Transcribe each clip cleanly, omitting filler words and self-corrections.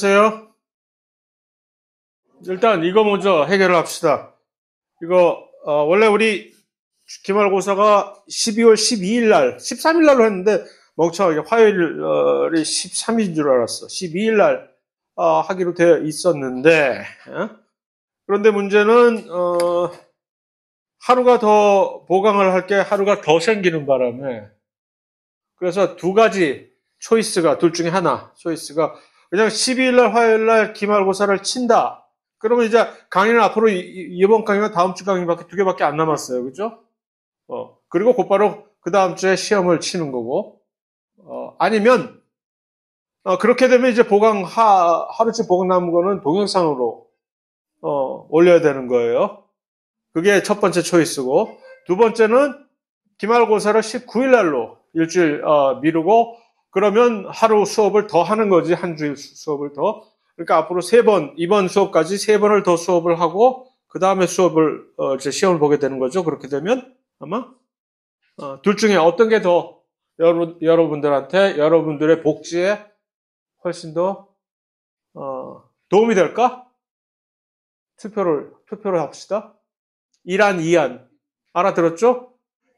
안녕하세요. 일단 이거 먼저 해결을 합시다. 이거 원래 우리 기말고사가 12월 12일 날, 13일 날로 했는데 멍청하게 화요일이 13일인 줄 알았어. 12일 날 하기로 되어 있었는데 그런데 문제는 하루가 더 보강을 할 게 하루가 더 생기는 바람에 그래서 두 가지 초이스가 둘 중에 하나 초이스가 그냥 12일 날 화요일 날 기말고사를 친다. 그러면 이제 강의는 앞으로 이번 강의가 다음 주 강의밖에 두 개밖에 안 남았어요. 그죠? 그리고 곧바로 그 다음 주에 시험을 치는 거고. 아니면 그렇게 되면 이제 보강 하루치 보강 남은 거는 동영상으로 올려야 되는 거예요. 그게 첫 번째 초이스고, 두 번째는 기말고사를 19일 날로 일주일 미루고 그러면 하루 수업을 더 하는 거지. 한 주일 수업을 더. 그러니까 앞으로 세 번, 이번 수업까지 세 번을 더 수업을 하고 그 다음에 수업을 이제 시험을 보게 되는 거죠. 그렇게 되면 아마 둘 중에 어떤 게 더 여러분들한테 여러분들의 복지에 훨씬 더 도움이 될까? 투표를 합시다. 1안, 2안 알아들었죠?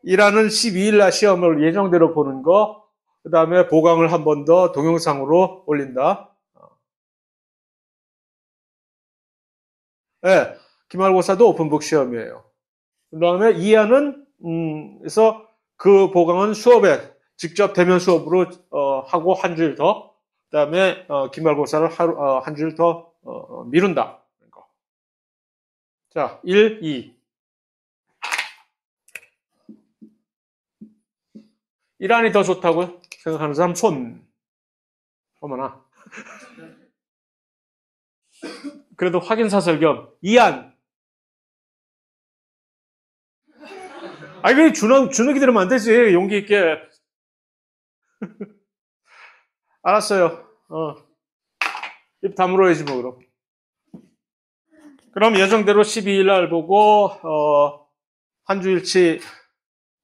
1안은 12일 날 시험을 예정대로 보는 거, 그 다음에 보강을 한 번 더 동영상으로 올린다. 네, 기말고사도 오픈북 시험이에요. 그 다음에 2안은 그래서 그 보강은 수업에 직접 대면 수업으로 하고 한 주일 더, 그 다음에 기말고사를 한 주일 더 미룬다. 자, 1, 2. 1안이 더 좋다고 생각하는 사람 손. 어머나. 그래도 확인사설 겸 2안. 아니, 그래, 주눅이 들으면 안 되지. 용기 있게. 알았어요. 입 다물어야지, 뭐, 그럼. 그럼 예정대로 12일 날 보고, 한 주일치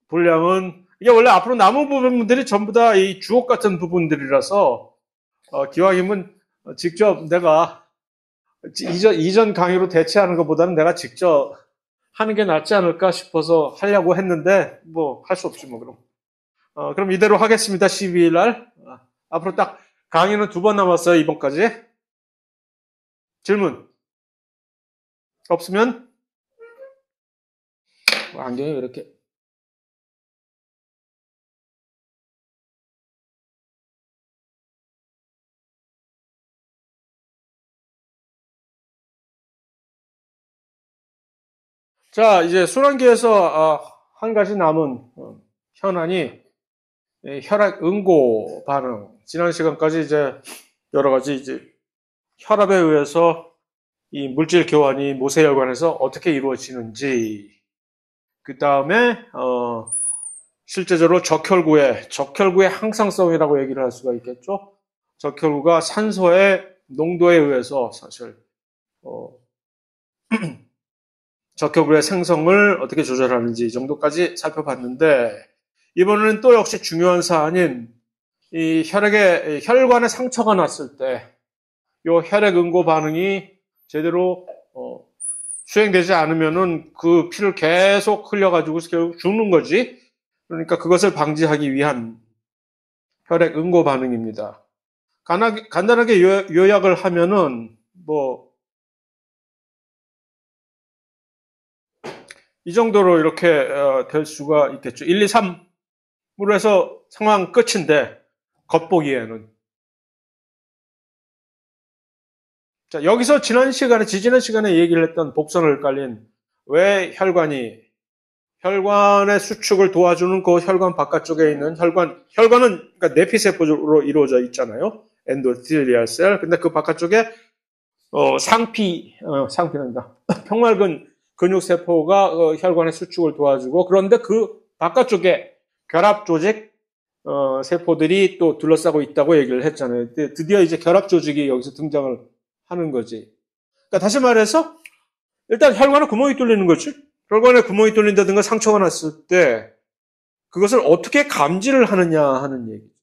분량은, 이게 원래 앞으로 남은 부분들이 전부 다 이 주옥 같은 부분들이라서, 기왕이면 직접 내가 이전 강의로 대체하는 것보다는 내가 직접 하는 게 낫지 않을까 싶어서 하려고 했는데, 뭐, 할 수 없지, 뭐, 그럼. 그럼 이대로 하겠습니다. 12일 날. 앞으로 딱 강의는 2번 남았어요, 이번까지. 질문. 없으면, 안경이 왜 이렇게. 자, 이제 순환기에서 한 가지 남은 현안이 혈액 응고 반응. 지난 시간까지 이제 여러 가지 이제 혈압에 의해서 이 물질 교환이 모세혈관에서 어떻게 이루어지는지, 그 다음에 실제적으로 적혈구의 항상성이라고 얘기를 할 수가 있겠죠. 적혈구가 산소의 농도에 의해서 사실 적혈구의 생성을 어떻게 조절하는지 이 정도까지 살펴봤는데, 이번에는 또 역시 중요한 사안인 이 혈관에 상처가 났을 때 이 혈액 응고 반응이 제대로 수행되지 않으면은 그 피를 계속 흘려가지고 결국 죽는 거지. 그러니까 그것을 방지하기 위한 혈액 응고 반응입니다. 간단하게 요약을 하면은 뭐 이 정도로 이렇게 될 수가 있겠죠. 1, 2, 3으로 해서 상황 끝인데 겉보기에는. 자, 여기서 지지난 시간에 얘기를 했던 복선을 깔린 왜 혈관의 수축을 도와주는 그 혈관 바깥쪽에 있는 혈관은 그러니까 내피세포로 이루어져 있잖아요. 엔도텔리얼 셀. 근데 그 바깥쪽에 상피란다. 평맑은 근육세포가 혈관의 수축을 도와주고, 그런데 그 바깥쪽에 결합조직 세포들이 또 둘러싸고 있다고 얘기를 했잖아요. 드디어 이제 결합조직이 여기서 등장을 하는 거지. 그러니까 다시 말해서 일단 혈관에 구멍이 뚫리는 거지. 혈관에 구멍이 뚫린다든가 상처가 났을 때 그것을 어떻게 감지를 하느냐 하는 얘기죠.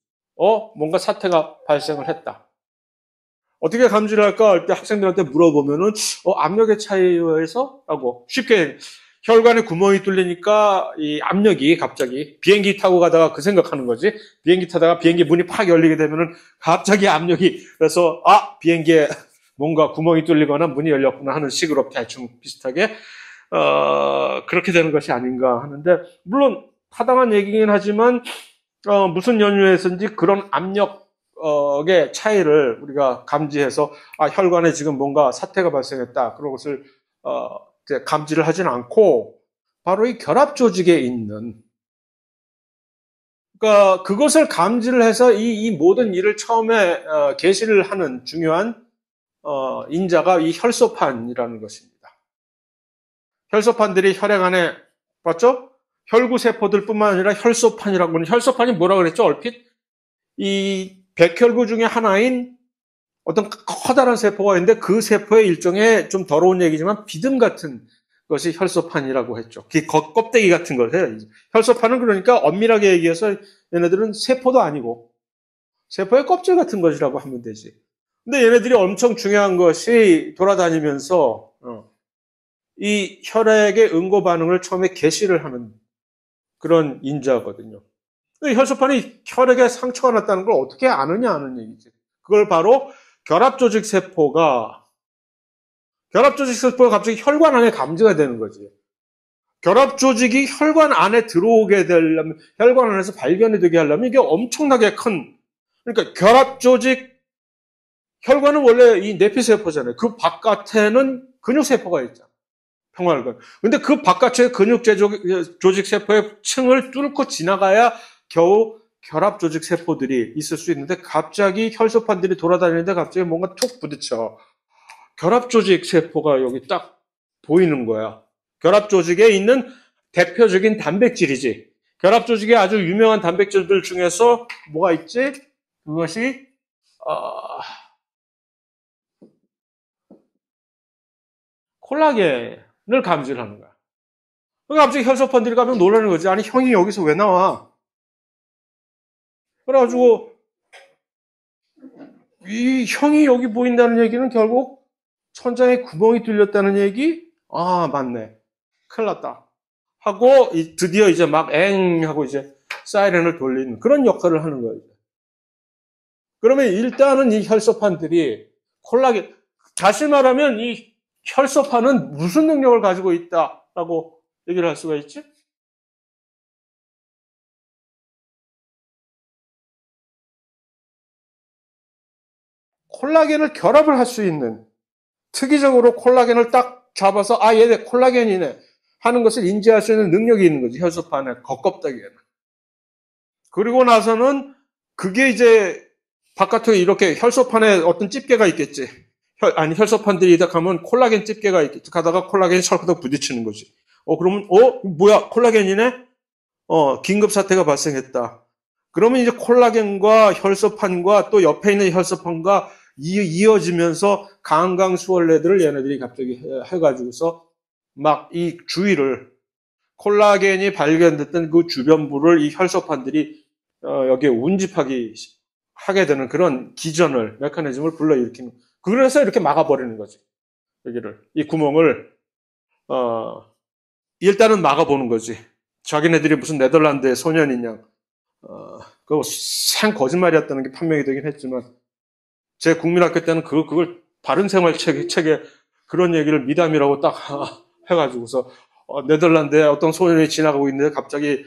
뭔가 사태가 발생을 했다. 어떻게 감지를 할까 할 때 학생들한테 물어보면은, 압력의 차이에서? 라고. 쉽게, 혈관에 구멍이 뚫리니까 이 압력이 갑자기 비행기 타고 가다가 그 생각하는 거지. 비행기 타다가 비행기 문이 팍 열리게 되면은 갑자기 압력이, 그래서, 비행기에 뭔가 구멍이 뚫리거나 문이 열렸구나 하는 식으로 대충 비슷하게, 그렇게 되는 것이 아닌가 하는데, 물론 타당한 얘기긴 하지만, 무슨 연유에서인지 그런 압력의 차이를 우리가 감지해서, 혈관에 지금 뭔가 사태가 발생했다. 그런 것을, 이제 감지를 하진 않고, 바로 이 결합 조직에 있는, 그러니까 그것을 감지를 해서 이 모든 일을 처음에 계시를 하는 중요한 인자가 이 혈소판이라는 것입니다. 혈소판들이 혈액 안에 봤죠? 혈구 세포들뿐만 아니라 혈소판이라고 하는, 혈소판이 뭐라 그랬죠? 얼핏 이 백혈구 중에 하나인 어떤 커다란 세포가 있는데 그 세포의 일종의 좀 더러운 얘기지만 비듬 같은 것이 혈소판이라고 했죠. 껍데기 같은 거예요. 혈소판은 그러니까 엄밀하게 얘기해서 얘네들은 세포도 아니고 세포의 껍질 같은 것이라고 하면 되지. 근데 얘네들이 엄청 중요한 것이 돌아다니면서 이 혈액의 응고 반응을 처음에 개시를 하는 그런 인자거든요. 혈소판이 혈액에 상처가 났다는 걸 어떻게 아느냐 하는 얘기지. 그걸 바로 결합조직 세포가 갑자기 혈관 안에 감지가 되는 거지. 결합조직이 혈관 안에 들어오게 되려면, 혈관 안에서 발견이 되게 하려면 이게 엄청나게 큰, 그러니까 혈관은 원래 이 내피세포잖아요. 그 바깥에는 근육세포가 있잖아. 평활관. 근데 그 바깥에 근육조직 세포의 층을 뚫고 지나가야 겨우 결합조직 세포들이 있을 수 있는데 갑자기 혈소판들이 돌아다니는데 갑자기 뭔가 툭 부딪혀. 결합조직 세포가 여기 딱 보이는 거야. 결합조직에 있는 대표적인 단백질이지. 결합조직에 아주 유명한 단백질들 중에서 뭐가 있지? 그것이 콜라겐을 감지를 하는 거야. 그러니까 갑자기 혈소판들이 가면 놀라는 거지. 아니 형이 여기서 왜 나와? 그래가지고 이 형이 여기 보인다는 얘기는 결국 천장에 구멍이 뚫렸다는 얘기? 맞네. 큰일 났다. 하고 드디어 이제 막 하고 이제 사이렌을 돌리는 그런 역할을 하는 거예요. 그러면 일단은 이 혈소판들이 콜라겐, 다시 말하면 이 혈소판은 무슨 능력을 가지고 있다라고 얘기를 할 수가 있지? 콜라겐을 결합을 할 수 있는, 특이적으로 콜라겐을 딱 잡아서 얘네 콜라겐이네 하는 것을 인지할 수 있는 능력이 있는 거지. 혈소판의 겉껍데기에는. 그리고 나서는 그게 이제 바깥에 이렇게 혈소판에 어떤 집게가 있겠지. 혈소판들이 딱 하면 콜라겐 집게가 있겠지. 가다가 콜라겐이 철커덕 부딪히는 거지. 그러면 뭐야 콜라겐이네? 긴급 사태가 발생했다. 그러면 이제 콜라겐과 혈소판과 또 옆에 있는 혈소판과 이어지면서 강강수월래들을 얘네들이 갑자기 해가지고서 막 이 주위를 콜라겐이 발견됐던 그 주변부를 이 혈소판들이 여기에 운집하게 되는 그런 기전을 메커니즘을 불러일으키는. 그래서 이렇게 막아버리는 거지. 여기를 이 구멍을 일단은 막아보는 거지. 자기네들이 무슨 네덜란드의 소년이냐. 그거 생 거짓말이었다는 게 판명이 되긴 했지만 제 국민학교 때는 그걸 바른생활 책에 그런 얘기를 미담이라고 딱 해가지고서 네덜란드에 어떤 소년이 지나가고 있는데 갑자기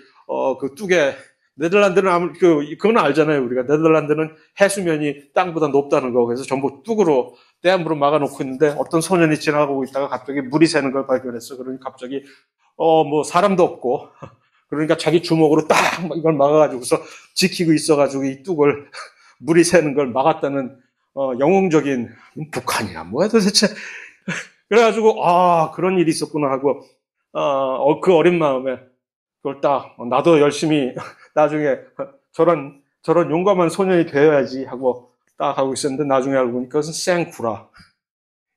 그 뚝에 네덜란드는 그건 알잖아요. 우리가 네덜란드는 해수면이 땅보다 높다는 거. 그래서 전부 뚝으로 댐으로 막아놓고 있는데 어떤 소년이 지나가고 있다가 갑자기 물이 새는 걸 발견했어. 그러니 갑자기 뭐 사람도 없고 그러니까 자기 주먹으로 딱 이걸 막아가지고서 지키고 있어가지고 이 뚝을 물이 새는 걸 막았다는 영웅적인 북한이야 뭐야 도대체. 그래가지고 그런 일이 있었구나 하고 그 어린 마음에 그걸 딱 나도 열심히 나중에 저런 용감한 소년이 되어야지 하고 딱 하고 있었는데 나중에 알고 보니까 그것은 생구라.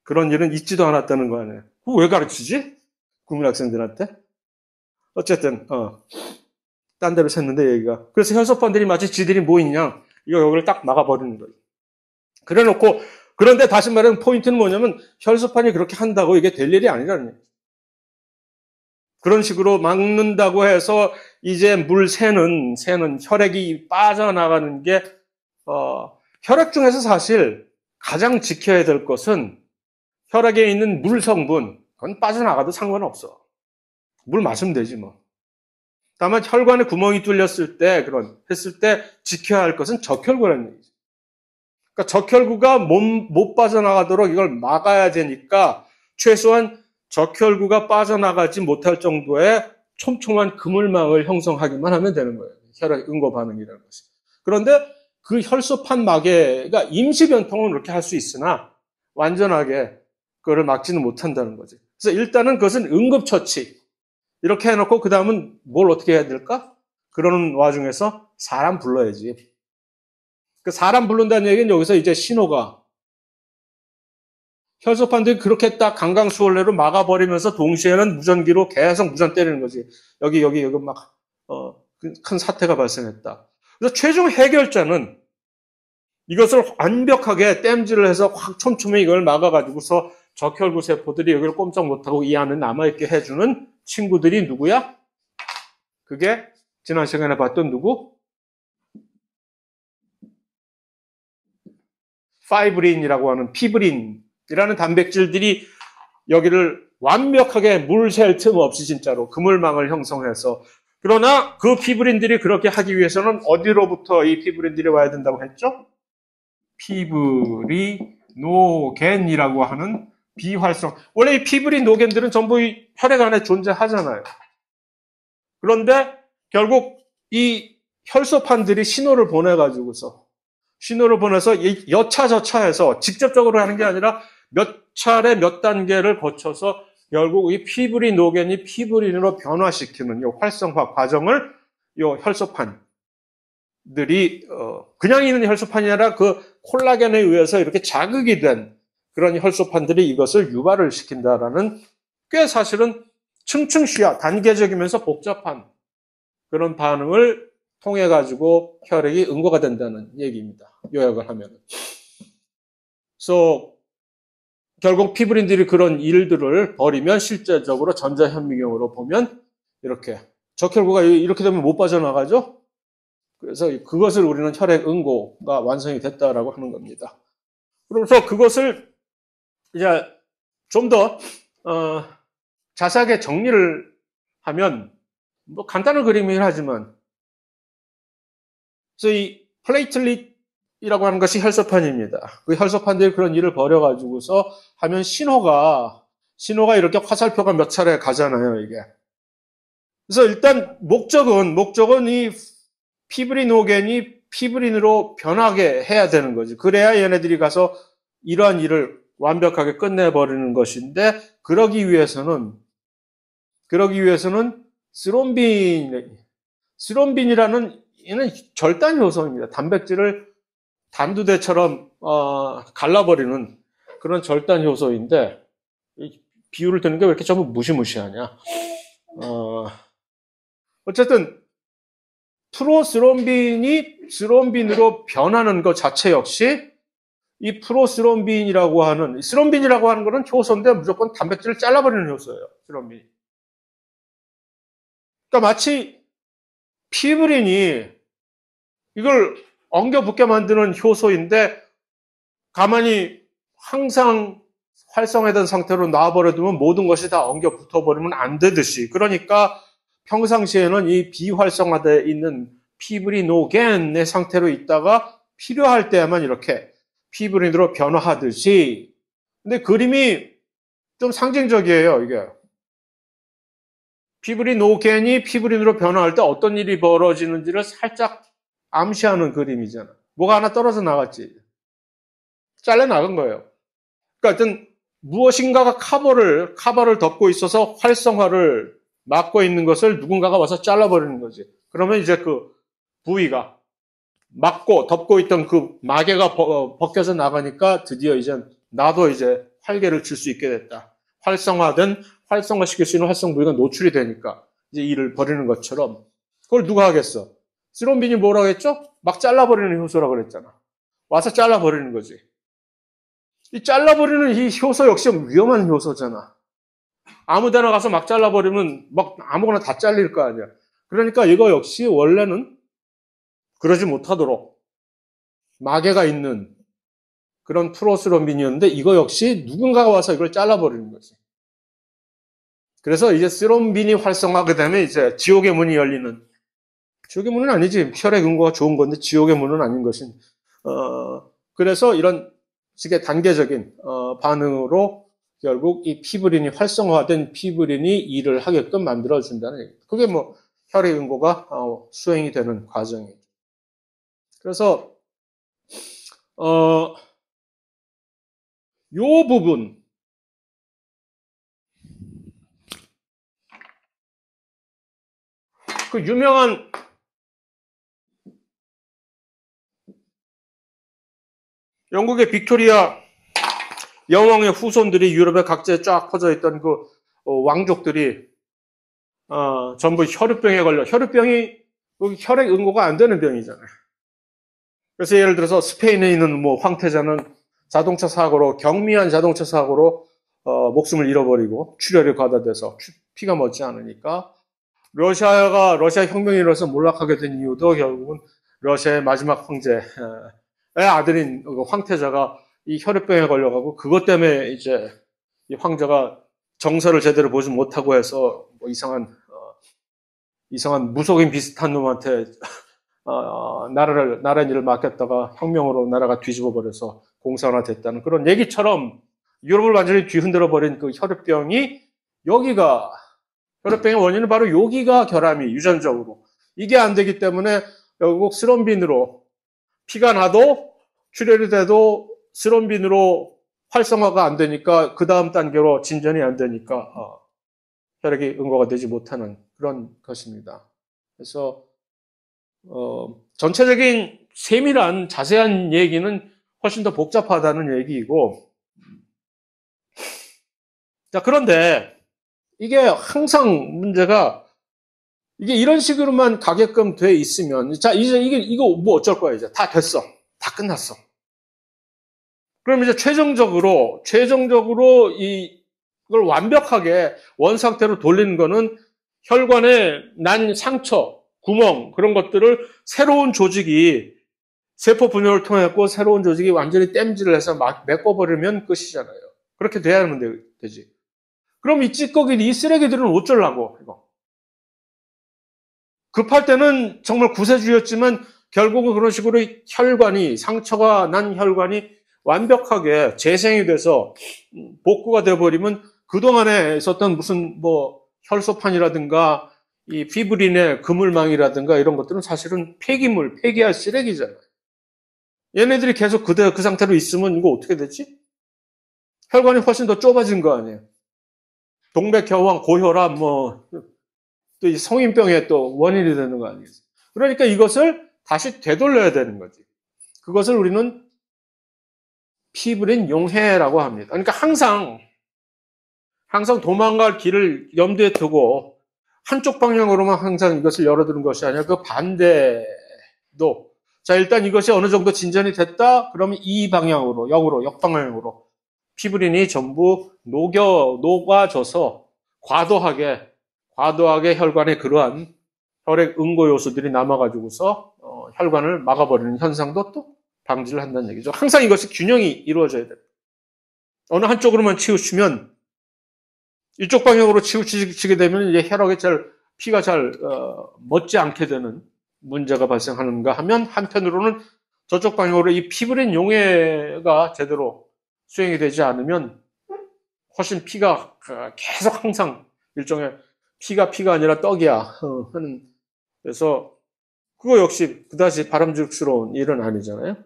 그런 일은 있지도 않았다는 거 아니에요. 그거 왜 가르치지? 국민학생들한테? 어쨌든 딴 데로 샜는데 얘기가. 그래서 혈소판들이 마치 지들이 뭐 있냐 이거 여기를 딱 막아버리는 거예요. 그래놓고 그런데 다시 말하면 포인트는 뭐냐면 혈소판이 그렇게 한다고 이게 될 일이 아니라는 얘기죠. 그런 식으로 막는다고 해서 이제 물 새는 혈액이 빠져나가는 게 혈액 중에서 사실 가장 지켜야 될 것은 혈액에 있는 물 성분, 그건 빠져나가도 상관없어. 물 마시면 되지 뭐. 다만 혈관에 구멍이 뚫렸을 때 했을 때 지켜야 할 것은 적혈구라는 얘기죠. 그러니까 적혈구가 못 빠져나가도록 이걸 막아야 되니까 최소한 적혈구가 빠져나가지 못할 정도의 촘촘한 그물망을 형성하기만 하면 되는 거예요. 혈액 응고 반응이라는 것이. 그런데 그 혈소판 마개가 임시 변통은 그렇게 할 수 있으나 완전하게 그거를 막지는 못한다는 거지. 그래서 일단은 그것은 응급처치. 이렇게 해놓고 그 다음은 뭘 어떻게 해야 될까? 그러는 와중에서 사람 불러야지. 그 사람 부른다는 얘기는 여기서 이제 신호가 혈소판들이 그렇게 딱 강강수월래로 막아버리면서 동시에는 무전기로 계속 무전 때리는 거지. 여기 막 큰 사태가 발생했다. 그래서 최종 해결자는 이것을 완벽하게 땜질을 해서 확 촘촘히 이걸 막아가지고서 적혈구 세포들이 여기를 꼼짝 못하고 이 안에 남아있게 해주는 친구들이 누구야? 그게 지난 시간에 봤던 누구? 파이브린이라고 하는 피브린이라는 단백질들이 여기를 완벽하게 물 샐 틈 없이 진짜로 그물망을 형성해서 그러나 그 피브린들이 그렇게 하기 위해서는 어디로부터 이 피브린들이 와야 된다고 했죠? 피브리노겐이라고 하는 비활성. 원래 이 피브리노겐들은 전부 이 혈액 안에 존재하잖아요. 그런데 결국 이 혈소판들이 신호를 보내서 여차저차해서 직접적으로 하는 게 아니라 몇 차례 몇 단계를 거쳐서 결국 이 피브리노겐이 피브린으로 변화시키는 이 활성화 과정을 이 혈소판들이 그냥 있는 혈소판이 아니라 그 콜라겐에 의해서 이렇게 자극이 된 그런 혈소판들이 이것을 유발을 시킨다라는 꽤 사실은 층층쉬야 단계적이면서 복잡한 그런 반응을 통해 가지고 혈액이 응고가 된다는 얘기입니다. 요약을 하면. 그래서 결국 피브린들이 그런 일들을 벌이면 실제적으로 전자현미경으로 보면 이렇게 적혈구가 이렇게 되면 못 빠져나가죠. 그래서 그것을 우리는 혈액 응고가 완성이 됐다라고 하는 겁니다. 그래서 그것을 이제 좀 더 자세하게 정리를 하면 뭐 간단한 그림이긴 하지만 그래서 이 플레이틀릿이라고 하는 것이 혈소판입니다. 그 혈소판들이 그런 일을 벌여가지고서 하면 신호가 이렇게 화살표가 몇 차례 가잖아요, 이게. 그래서 일단 목적은 이 피브리노겐이 피브린으로 변하게 해야 되는 거지. 그래야 얘네들이 가서 이러한 일을 완벽하게 끝내버리는 것인데, 그러기 위해서는 스론빈이라는 이는 절단 효소입니다. 단백질을 단두대처럼 갈라버리는 그런 절단 효소인데 비유를 드는 게 왜 이렇게 전부 무시무시하냐? 어쨌든 프로스론빈이 스론빈으로 변하는 것 자체 역시 이 프로스론빈이라고 하는 거는 효소인데 무조건 단백질을 잘라버리는 효소예요. 스론빈이. 그러니까 마치 피브린이 이걸 엉겨붙게 만드는 효소인데 가만히 항상 활성화된 상태로 놔버려두면 모든 것이 다 엉겨붙어버리면 안 되듯이 그러니까 평상시에는 이 비활성화되어 있는 피브리노겐의 상태로 있다가 필요할 때에만 이렇게 피브린으로 변화하듯이 근데 그림이 좀 상징적이에요, 이게. 피브리노겐이 피브린으로 변화할 때 어떤 일이 벌어지는지를 살짝 암시하는 그림이잖아. 뭐가 하나 떨어져 나갔지. 잘려나간 거예요. 그러니까 하여튼 무엇인가가 커버를 덮고 있어서 활성화를 막고 있는 것을 누군가가 와서 잘라버리는 거지. 그러면 이제 그 부위가 막고 덮고 있던 그 마개가 벗겨져 나가니까 드디어 이제 나도 이제 활개를 칠 수 있게 됐다. 활성화시킬 수 있는 활성 부위가 노출이 되니까 이제 일을 벌이는 것처럼 그걸 누가 하겠어? 스론빈이 뭐라고 했죠? 막 잘라버리는 효소라고 그랬잖아. 와서 잘라버리는 거지. 이 잘라버리는 이 효소 역시 위험한 효소잖아. 아무 데나 가서 막 잘라버리면 막 아무거나 다 잘릴 거 아니야. 그러니까 이거 역시 원래는 그러지 못하도록 마개가 있는 그런 프로스롬빈이었는데 이거 역시 누군가가 와서 이걸 잘라버리는 거지. 그래서 이제 스롬빈이 활성화하게 되면 이제 지옥의 문이 열리는, 지옥의 문은 아니지. 혈액 응고가 좋은 건데 지옥의 문은 아닌 것인. 그래서 이런 식의 단계적인 반응으로 결국 이 피브린이 활성화된 피브린이 일을 하게끔 만들어준다는 얘기입니다. 그게 뭐 혈액 응고가 수행이 되는 과정이죠. 그래서 요 부분, 그 유명한 영국의 빅토리아 여왕의 후손들이 유럽의 각지에 쫙 퍼져 있던 그 왕족들이 전부 혈우병에 걸려. 혈우병이 혈액 응고가 안 되는 병이잖아요. 그래서 예를 들어서 스페인에 있는 뭐 황태자는 자동차 사고로, 경미한 자동차 사고로 목숨을 잃어버리고 출혈이 과다돼서 피가 멎지 않으니까, 러시아 혁명이 일어나서 몰락하게 된 이유도 결국은 러시아의 마지막 황제의 아들인 황태자가 이 혈액병에 걸려가고, 그것 때문에 이제 이 황제가 정서를 제대로 보지 못하고 해서 뭐 이상한 무속인 비슷한 놈한테 나라 일을 맡겼다가 혁명으로 나라가 뒤집어 버려서 공산화 됐다는 그런 얘기처럼 유럽을 완전히 뒤흔들어 버린 그 혈액병이, 혈액병의 원인은 바로 여기가 결함이 유전적으로 이게 안 되기 때문에 결국 스롬빈으로 피가 나도 출혈이 돼도 스롬빈으로 활성화가 안 되니까 그 다음 단계로 진전이 안 되니까 혈액이 응고가 되지 못하는 그런 것입니다. 그래서 전체적인 세밀한 자세한 얘기는 훨씬 더 복잡하다는 얘기이고, 자, 그런데 이게 항상 문제가, 이게 이런 식으로만 가게끔 돼 있으면, 자, 이제 이거 뭐 어쩔 거야, 이제. 다 됐어. 다 끝났어. 그럼 이제 최종적으로 이걸 완벽하게 원상태로 돌리는 거는 혈관에 난 상처, 구멍, 그런 것들을 새로운 조직이, 세포 분열을 통해서 새로운 조직이 완전히 땜질을 해서 막 메꿔버리면 끝이잖아요. 그렇게 돼야 하면 되지. 그럼 이 찌꺼기, 이 쓰레기들은 어쩌려고, 이거. 급할 때는 정말 구세주였지만 결국은 그런 식으로 상처가 난 혈관이 완벽하게 재생이 돼서 복구가 돼버리면 그동안에 있었던 무슨 뭐 혈소판이라든가 이 피브린의 그물망이라든가 이런 것들은 사실은 폐기할 쓰레기잖아요. 얘네들이 계속 그 상태로 있으면 이거 어떻게 되지? 혈관이 훨씬 더 좁아진 거 아니에요. 동맥경화, 고혈압, 또 이 성인병의 또 원인이 되는 거 아니겠어요? 그러니까 이것을 다시 되돌려야 되는 거지. 그것을 우리는 피브린 용해라고 합니다. 그러니까 항상 도망갈 길을 염두에 두고 한쪽 방향으로만 항상 이것을 열어두는 것이 아니라 그 반대도, 자, 일단 이것이 어느 정도 진전이 됐다? 그러면 이 방향으로, 역방향으로 피브린이 전부 녹아져서 과도하게 혈관에 그러한 혈액 응고 요소들이 남아가지고서 혈관을 막아버리는 현상도 또 방지를 한다는 얘기죠. 항상 이것이 균형이 이루어져야 됩니다. 어느 한쪽으로만 치우치면, 이쪽 방향으로 치우치게 되면 이제 피가 잘 멎지 않게 되는 문제가 발생하는가 하면, 한편으로는 저쪽 방향으로 이 피브린 용해가 제대로 수행이 되지 않으면 훨씬 피가 계속 항상 일종의 피가 아니라 떡이야 하는, 그래서 그거 역시 그다지 바람직스러운 일은 아니잖아요.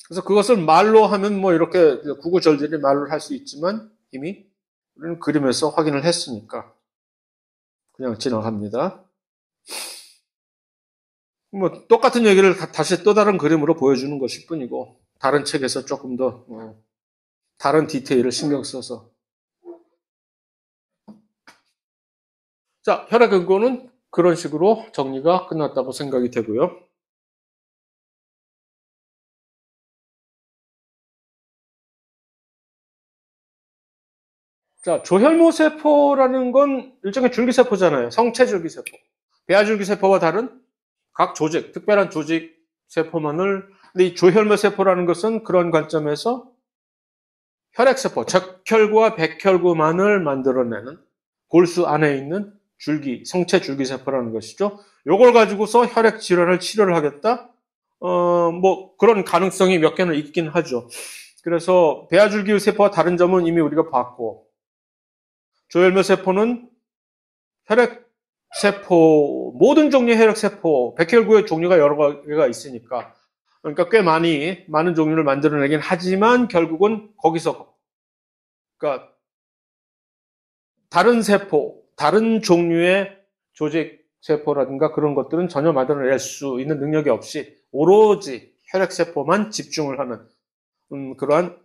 그래서 그것을 말로 하면 뭐 이렇게 구구절절히 말로 할 수 있지만 이미 우리는 그림에서 확인을 했으니까 그냥 지나갑니다. 뭐 똑같은 얘기를 다시 또 다른 그림으로 보여주는 것일 뿐이고, 다른 책에서 조금 더 다른 디테일을 신경 써서. 자, 혈액응고는 그런 식으로 정리가 끝났다고 생각이 되고요. 자, 조혈모세포라는 건 일종의 줄기세포잖아요. 성체줄기세포. 배아줄기세포와 다른 각 조직, 특별한 조직 세포만을, 근데 이 조혈모세포라는 것은 그런 관점에서 혈액세포, 적혈구와 백혈구만을 만들어내는 골수 안에 있는 줄기, 성체줄기세포라는 것이죠. 요걸 가지고서 혈액 질환을 치료를 하겠다? 뭐 그런 가능성이 몇 개는 있긴 하죠. 그래서 배아줄기 세포와 다른 점은 이미 우리가 봤고, 조혈모세포는 혈액세포, 모든 종류의 혈액세포, 백혈구의 종류가 여러 개가 있으니까, 그러니까 꽤 많은 종류를 만들어내긴 하지만 결국은 거기서, 그러니까 다른 세포, 다른 종류의 조직 세포라든가 그런 것들은 전혀 만들어낼 수 있는 능력이 없이 오로지 혈액세포만 집중을 하는 그러한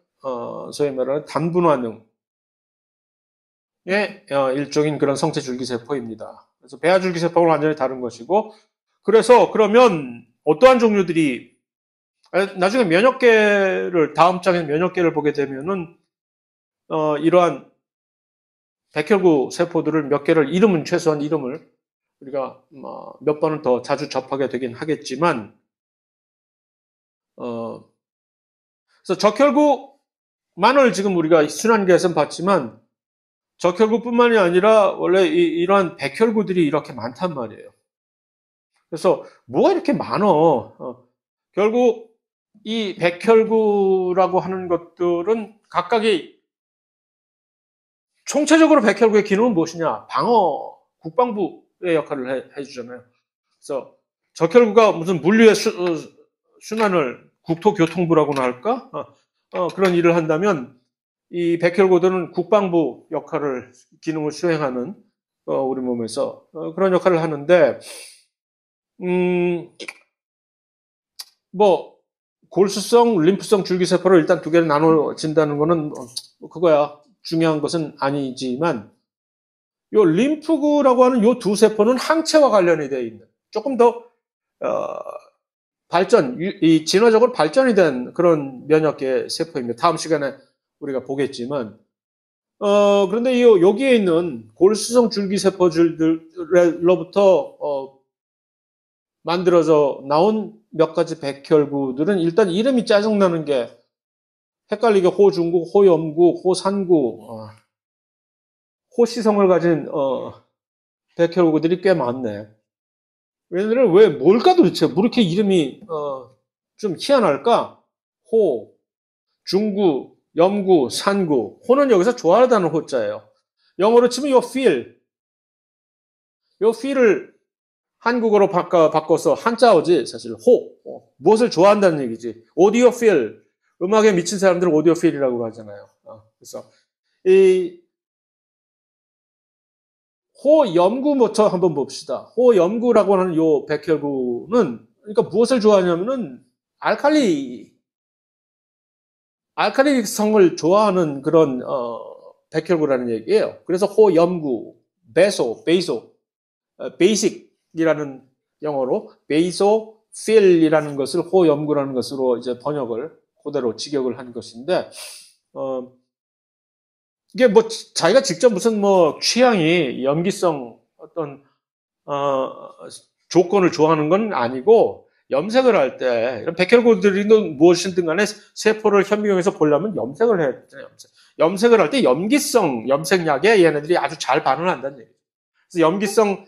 소위 말하는 단분화능의 일종인 그런 성체줄기세포입니다. 그래서 배아줄기세포는 완전히 다른 것이고, 그래서 그러면 어떠한 종류들이 나중에 면역계를, 다음 장에 면역계를 보게 되면은 이러한 백혈구 세포들을 몇 개를 최소한 이름을 우리가 몇 번은 더 자주 접하게 되긴 하겠지만, 그래서 적혈구만을 지금 우리가 순환계에서는 봤지만, 적혈구뿐만이 아니라 원래 이러한 백혈구들이 이렇게 많단 말이에요. 그래서 뭐가 이렇게 많어? 결국 이 백혈구라고 하는 것들은 각각이 총체적으로 백혈구의 기능은 무엇이냐? 방어, 국방부의 역할을 해주잖아요. 그래서 적혈구가 무슨 물류의 순환을 국토교통부라고나 할까? 그런 일을 한다면 이 백혈구들은 국방부 역할을, 기능을 수행하는 우리 몸에서 그런 역할을 하는데, 뭐 골수성, 림프성 줄기세포를 일단 두 개를 나눠진다는 거는 그거야. 중요한 것은 아니지만, 요 림프구라고 하는 요 두 세포는 항체와 관련이 되어 있는, 조금 더 이 진화적으로 발전이 된 그런 면역계 세포입니다. 다음 시간에 우리가 보겠지만, 그런데 여기에 있는 골수성 줄기세포들로부터 만들어져 나온 몇 가지 백혈구들은 일단 이름이 짜증나는 게 헷갈리게 호중구, 호염구, 호산구, 호시성을 가진 백혈구들이 꽤 많네. 얘네들은 뭘까 도대체? 뭐 이렇게 이름이 좀 희한할까? 호, 중구, 염구, 산구. 호는 여기서 좋아하다는 호자예요. 영어로 치면 요 feel을 한국어로 바꿔서 한자어지 사실 호. 무엇을 좋아한다는 얘기지. 오디오 필. 음악에 미친 사람들은 오디오 필이라고 하잖아요. 그래서 이 호염구부터 한번 봅시다. 호염구라고 하는 요 백혈구는 그러니까 무엇을 좋아하냐면은 알칼리성을 좋아하는 그런 백혈구라는 얘기예요. 그래서 호염구, 베이식이라는 영어로 베이소필이라는 것을 호염구라는 것으로 이제 번역을 그대로 직역을 한 것인데, 이게 뭐 자기가 직접 무슨 뭐 취향이 염기성 어떤 조건을 좋아하는 건 아니고, 염색을 할 때 이런 백혈구들이 무엇이든 간에 세포를 현미경에서 보려면 염색을 해야 되잖아요. 염색을 할 때 염기성 염색약에 얘네들이 아주 잘 반응을 한다는 얘기죠. 그래서 염기성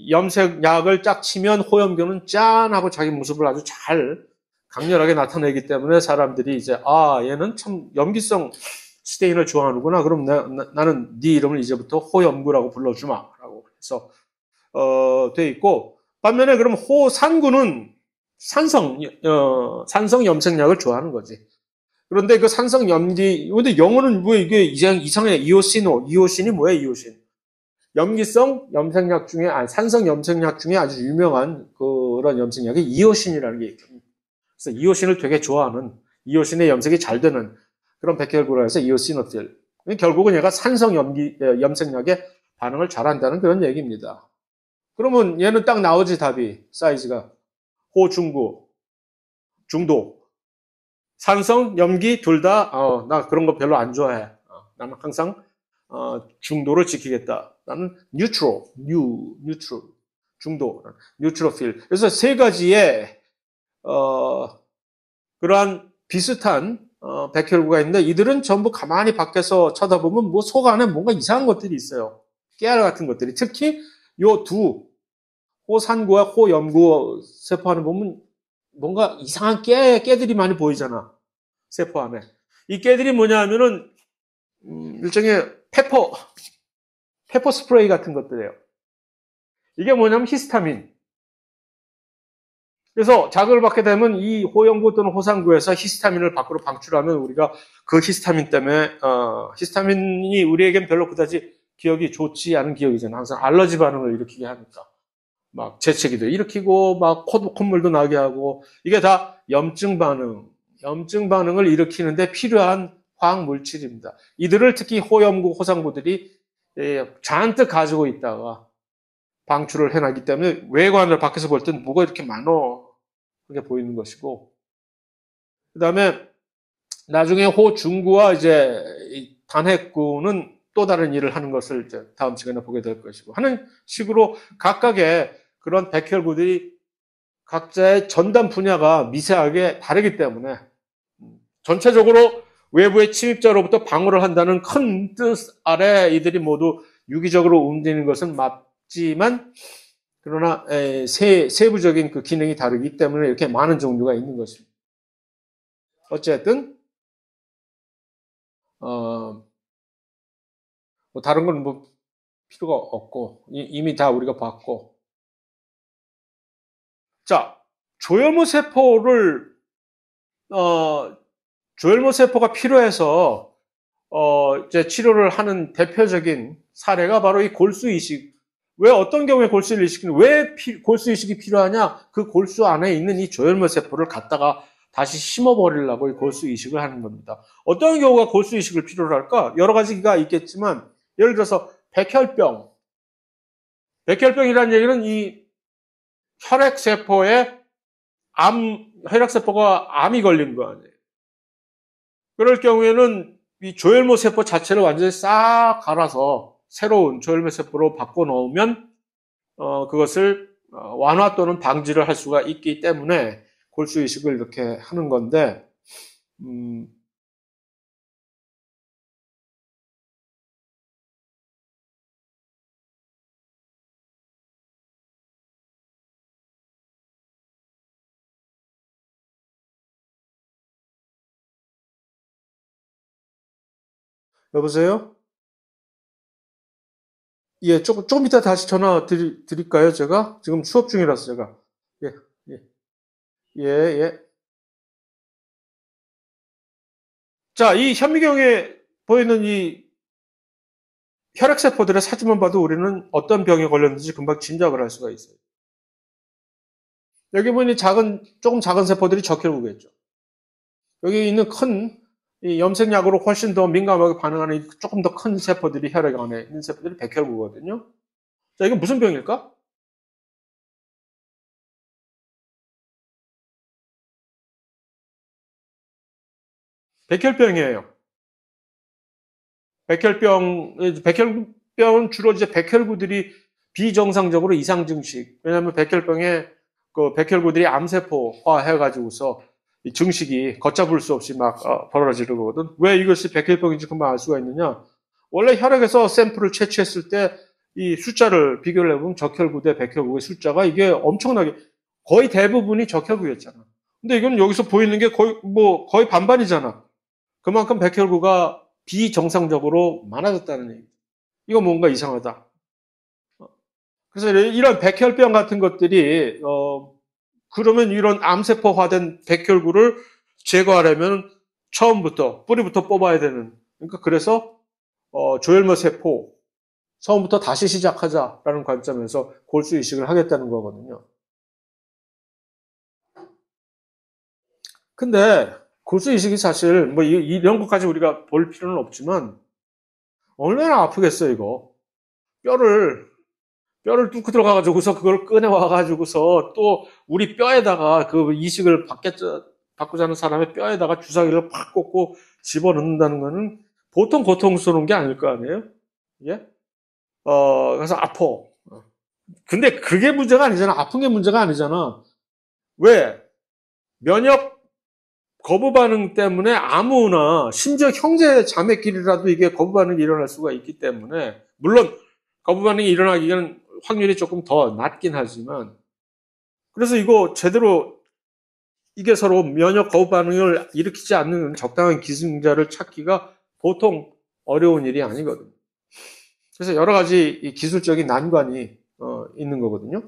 염색약을 쫙 치면 호염균은 짠 하고 자기 모습을 아주 잘 강렬하게 나타내기 때문에 사람들이 이제 얘는 참 염기성 스테인을 좋아하는구나. 그럼 나는 네 이름을 이제부터 호염구라고 불러주마라고 해서 돼 있고, 반면에 그럼 호산구는 산성 염색약을 좋아하는 거지. 그런데 그 산성 근데 영어는 왜 이게 이상해? 이오신이 뭐야, 이오신? 염기성 염색약 중에, 산성 염색약 중에 아주 유명한 그런 염색약이 이오신이라는 게 있거든요. 그래서 이오신을 되게 좋아하는, 이오신의 염색이 잘 되는 그런 백혈구라 해서 이오시노필. 결국은 얘가 산성 염색약에 반응을 잘한다는 그런 얘기입니다. 그러면 얘는 딱 나오지, 답이. 사이즈가. 호중구, 중도. 산성, 염기 둘 다, 나 그런 거 별로 안 좋아해. 나는 항상 중도를 지키겠다. 나는 neutral, 중도, neutrophil. 그래서 세 가지의 그러한 비슷한 백혈구가 있는데 이들은 전부 가만히 밖에서 쳐다보면 뭐 속 안에 뭔가 이상한 것들이 있어요. 깨알 같은 것들이. 특히 요 두 호산구와 호염구 세포 안에 보면 뭔가 이상한 깨들이 많이 보이잖아. 세포 안에. 이 깨들이 뭐냐 하면은 일종의 페퍼 스프레이 같은 것들이에요. 이게 뭐냐면 히스타민. 그래서 자극을 받게 되면 이 호영구 또는 호상구에서 히스타민을 밖으로 방출하면 우리가 그 히스타민 때문에 히스타민이 우리에겐 별로 그다지 기억이 좋지 않은 기억이잖아요. 항상 알러지 반응을 일으키게 하니까. 막 재채기도 일으키고 막 콧물도 나게 하고 이게 다 염증 반응을 일으키는데 필요한 화학 물질입니다. 이들을 특히 호염구, 호상구들이 잔뜩 가지고 있다가 방출을 해나기 때문에 외관을 밖에서 볼 땐 뭐가 이렇게 많어 그렇게 보이는 것이고 그 다음에 나중에 호중구와 이제 단핵구는 또 다른 일을 하는 것을 이제 다음 시간에 보게 될 것이고 하는 식으로 각각의 그런 백혈구들이 각자의 전담 분야가 미세하게 다르기 때문에 전체적으로 외부의 침입자로부터 방어를 한다는 큰 뜻 아래 이들이 모두 유기적으로 움직이는 것은 맞지만 그러나 세부적인 그 기능이 다르기 때문에 이렇게 많은 종류가 있는 것입니다. 어쨌든 뭐 다른 건 뭐 필요가 없고 이미 다 우리가 봤고 자 조혈모 세포가 필요해서 이제 치료를 하는 대표적인 사례가 바로 이 골수 이식. 왜 어떤 경우에 골수를 이식하는 왜 골수 이식이 필요하냐? 그 골수 안에 있는 이 조혈모 세포를 갖다가 다시 심어버리려고 이 골수 이식을 하는 겁니다. 어떤 경우가 골수 이식을 필요로 할까? 여러 가지가 있겠지만 예를 들어서 백혈병이라는 얘기는 이 혈액세포가 암이 걸린 거 아니에요. 그럴 경우에는 이 조혈모 세포 자체를 완전히 싹 갈아서 새로운 조혈모 세포로 바꿔놓으면 그것을 완화 또는 방지를 할 수가 있기 때문에 골수 이식을 이렇게 하는 건데 여보세요? 예, 조금 이따 다시 전화 드릴까요, 제가? 지금 수업 중이라서 제가. 예, 예, 예, 예. 자, 이 현미경에 보이는 이 혈액세포들의 사진만 봐도 우리는 어떤 병에 걸렸는지 금방 짐작을 할 수가 있어요. 여기 보니 조금 작은 세포들이 적혈구겠죠. 여기 있는 이 염색약으로 훨씬 더 민감하게 반응하는 조금 더 큰 세포들이 혈액 안에 있는 세포들이 백혈구거든요. 자, 이건 무슨 병일까? 백혈병이에요. 백혈병은 주로 이제 백혈구들이 비정상적으로 이상 증식. 왜냐하면 백혈병에 그 백혈구들이 암세포화 해가지고서 이 증식이 걷잡을 수 없이 막 벌어지는 거거든. 왜 이것이 백혈병인지 금방 알 수가 있느냐? 원래 혈액에서 샘플을 채취했을 때 이 숫자를 비교를 해보면 적혈구 대 백혈구의 숫자가 이게 엄청나게 거의 대부분이 적혈구였잖아. 근데 이건 여기서 보이는 게 거의 반반이잖아. 그만큼 백혈구가 비정상적으로 많아졌다는 얘기죠. 이거 뭔가 이상하다. 그래서 이런 백혈병 같은 것들이 그러면 이런 암세포화된 백혈구를 제거하려면 처음부터 뿌리부터 뽑아야 되는. 그러니까 그래서 조혈모 세포 처음부터 다시 시작하자라는 관점에서 골수 이식을 하겠다는 거거든요. 근데 골수 이식이 사실 뭐 이런 것까지 우리가 볼 필요는 없지만 얼마나 아프겠어 이거. 뼈를 뚫고 들어가가지고서 그걸 꺼내와가지고서 또 우리 뼈에다가 그 이식을 받고자 하는 사람의 뼈에다가 주사기를 팍 꽂고 집어넣는다는 거는 보통 고통스러운 게 아닐 거 아니에요? 예? 그래서 아파. 근데 그게 문제가 아니잖아. 아픈 게 문제가 아니잖아. 왜? 면역 거부 반응 때문에 아무나, 심지어 형제 자매끼리라도 이게 거부 반응이 일어날 수가 있기 때문에, 물론 거부 반응이 일어나기는 확률이 조금 더 낮긴 하지만, 그래서 이거 제대로 이게 서로 면역 거부 반응을 일으키지 않는 적당한 기승자를 찾기가 보통 어려운 일이 아니거든요. 그래서 여러 가지 이 기술적인 난관이 있는 거거든요.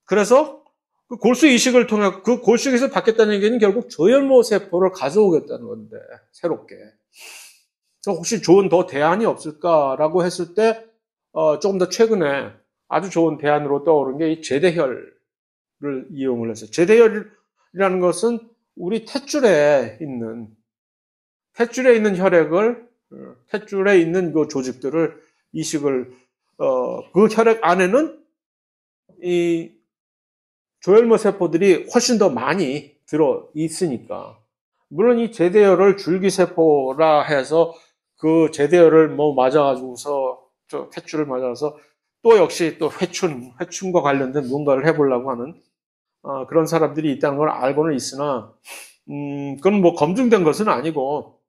그래서 그 골수 이식을 통해 그 골수에서 받겠다는 얘기는 결국 저혈모 세포를 가져오겠다는 건데 새롭게. 그래서 혹시 좋은 더 대안이 없을까라고 했을 때 조금 더 최근에 아주 좋은 대안으로 떠오른 게 이 제대혈을 이용을 해서 제대혈이라는 것은 우리 탯줄에 있는 혈액을 탯줄에 있는 그 조직들을 이식을 그 혈액 안에는 이 조혈모 세포들이 훨씬 더 많이 들어 있으니까 물론 이 제대혈을 줄기세포라 해서 그 제대혈을 뭐 맞아가지고서 저 탯줄을 맞아서 또 역시 또 회춘과 관련된 뭔가를 해보려고 하는 그런 사람들이 있다는 걸 알고는 있으나 그건 뭐 검증된 것은 아니고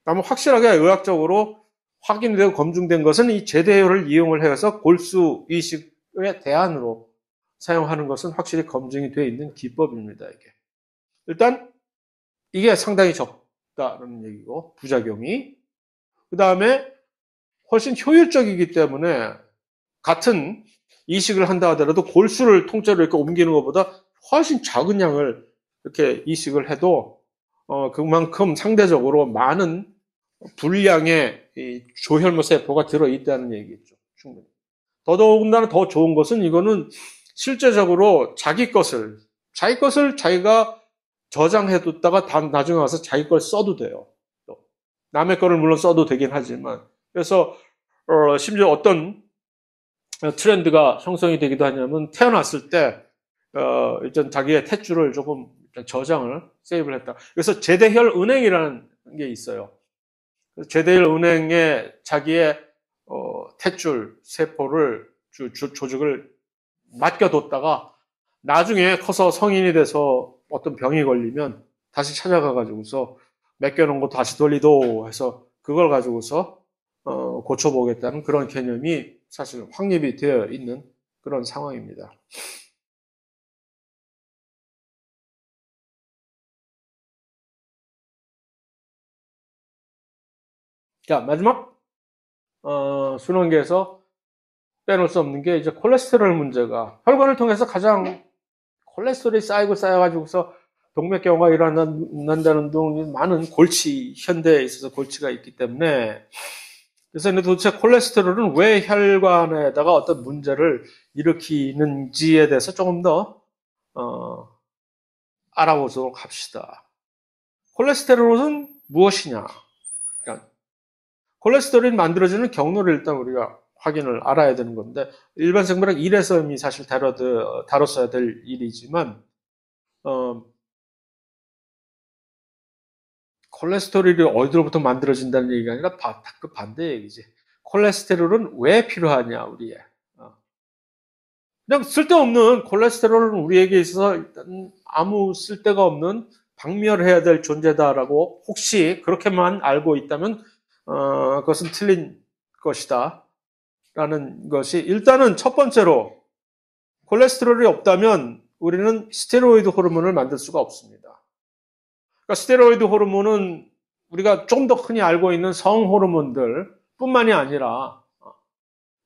아마 확실하게 의학적으로 확인되고 검증된 것은 이 제대혈을 이용을 해서 골수 이식의 대안으로 사용하는 것은 확실히 검증이 되어 있는 기법입니다. 이게 일단 이게 상당히 적다는 얘기고 부작용이 그 다음에 훨씬 효율적이기 때문에 같은 이식을 한다 하더라도 골수를 통째로 이렇게 옮기는 것보다 훨씬 작은 양을 이렇게 이식을 해도 그만큼 상대적으로 많은 분량의 이 조혈모 세포가 들어있다는 얘기겠죠. 충분히. 더더군다나 더 좋은 것은 이거는 실제적으로 자기 것을 자기가 저장해뒀다가 나중에 와서 자기 걸 써도 돼요. 남의 거를 물론 써도 되긴 하지만 그래서 심지어 어떤 트렌드가 형성이 되기도 하냐면 태어났을 때 일단 자기의 탯줄을 조금 저장을 세이브를 했다. 그래서 제대혈 은행이라는 게 있어요. 제대혈 은행에 자기의 탯줄 세포를 조직을 맡겨뒀다가 나중에 커서 성인이 돼서 어떤 병이 걸리면 다시 찾아가가지고서 맡겨놓은 거 다시 돌리도 해서 그걸 가지고서 고쳐보겠다는 그런 개념이 사실 확립이 되어 있는 그런 상황입니다. 자, 마지막 순환계에서 빼놓을 수 없는 게 이제 콜레스테롤 문제가 혈관을 통해서 가장 콜레스테롤이 쌓여가지고서 동맥경화가 일어난다는 등 많은 골치, 현대에 있어서 골치가 있기 때문에 그래서 도대체 콜레스테롤은 왜 혈관에다가 어떤 문제를 일으키는지에 대해서 조금 더 알아보도록 합시다. 콜레스테롤은 무엇이냐? 그러니까 콜레스테롤이 만들어지는 경로를 일단 우리가 확인을 알아야 되는 건데 일반 생물학 1에서 이미 사실 다뤘어야 될 일이지만 콜레스테롤이 어디로부터 만들어진다는 얘기가 아니라 그 반대 얘기지. 콜레스테롤은 왜 필요하냐 우리에. 그냥 쓸데없는 콜레스테롤은 우리에게 있어서 일단 아무 쓸데가 없는 박멸해야 될 존재다라고 혹시 그렇게만 알고 있다면 그것은 틀린 것이다. 라는 것이 일단은 첫 번째로 콜레스테롤이 없다면 우리는 스테로이드 호르몬을 만들 수가 없습니다. 그러니까 스테로이드 호르몬은 우리가 좀 더 흔히 알고 있는 성 호르몬들 뿐만이 아니라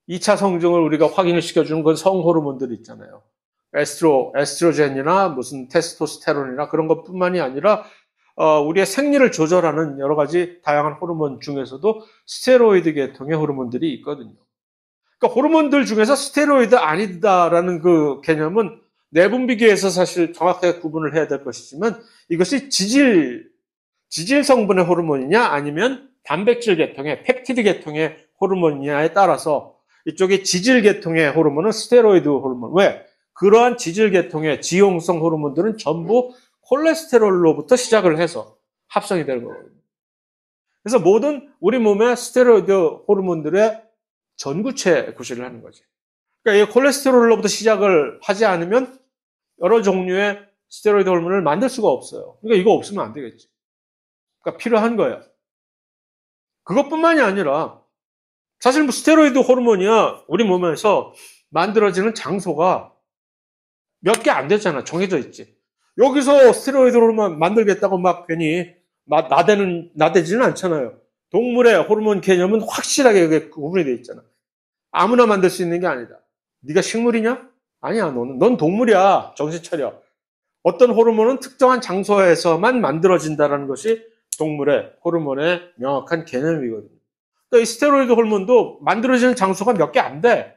2차 성징을 우리가 확인을 시켜주는 건 성 호르몬들 있잖아요. 에스트로겐이나 무슨 테스토스테론이나 그런 것 뿐만이 아니라 우리의 생리를 조절하는 여러 가지 다양한 호르몬 중에서도 스테로이드 계통의 호르몬들이 있거든요. 그러니까 호르몬들 중에서 스테로이드 아니다라는 그 개념은 내분비계에서 사실 정확하게 구분을 해야 될 것이지만 이것이 지질 성분의 호르몬이냐 아니면 단백질 계통의 펩티드 계통의 호르몬이냐에 따라서 이쪽에 지질 계통의 호르몬은 스테로이드 호르몬. 왜? 그러한 지질 계통의 지용성 호르몬들은 전부 콜레스테롤로부터 시작을 해서 합성이 되는 거거든요. 그래서 모든 우리 몸의 스테로이드 호르몬들의 전구체 구실을 하는 거지. 그러니까 이 콜레스테롤로부터 시작을 하지 않으면 여러 종류의 스테로이드 호르몬을 만들 수가 없어요. 그러니까 이거 없으면 안 되겠지. 그러니까 필요한 거예요. 그것뿐만이 아니라 사실 뭐 스테로이드 호르몬이야 우리 몸에서 만들어지는 장소가 몇 개 안 되잖아. 정해져 있지. 여기서 스테로이드 호르몬 만들겠다고 막 괜히 나대지는 않잖아요. 동물의 호르몬 개념은 확실하게 그게 구분이 돼 있잖아. 아무나 만들 수 있는 게 아니다. 네가 식물이냐? 아니야. 넌 동물이야. 정신 차려. 어떤 호르몬은 특정한 장소에서만 만들어진다는 것이 동물의 호르몬의 명확한 개념이거든요. 그러니까 이 스테로이드 호르몬도 만들어지는 장소가 몇 개 안 돼.